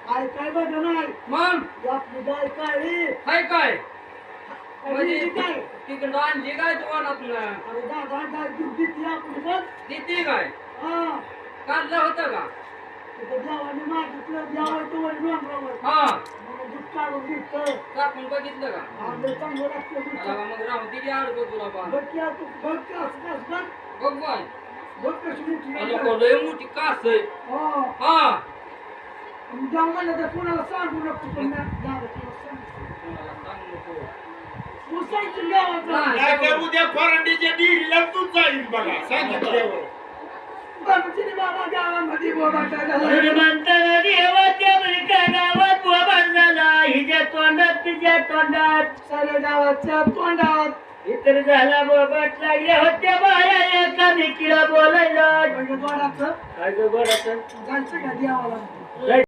काय काय बघा नाही मग आपली गाय काळी हाय काय म्हणजे म्हणजे काय तिकडं आणली काय तुम्हाला आपलं अरे दादा गाय दूध देते आपली बघ देते काय हा काढलं होतं का तिथं देवाने मागितलं देवाचं वर डोंगरावर हा म्हणून दूध काढून घेतलं कापून बघितलं का आपलं चांगलं लागतं दूध. मला मग राहू दिली अडकव तुला बा बघ की आता, बघ की असं कसं बघ. बघ बाय बघ कशी मोठी गाय. नको लय मोठी कास आहे हा. हा आणि देव म्हणलं तर कोणाला सांगू नको पण नाही, दादा तुला सांगतो. कोणाला सांग नको पुसायचं देवाचं. नाही. काय तर उद्या फरंडीच्या डिरीला तूच जाईल बघा सांगितल्यावर बाबाजीने बाबा गावामध्ये बोबाटायला म्हणताना देवाच्या बळीच्या गावात बोबाट झाला हिच्या तोंडात तिच्या तोंडात साऱ्या गावाच्या तोंडात इतर झाला बोबाट लागल्या होत्या बाया एकामेकीला बोलायला म्हणजे दोडाचं काय गं बोलायचं जायचं का देवाला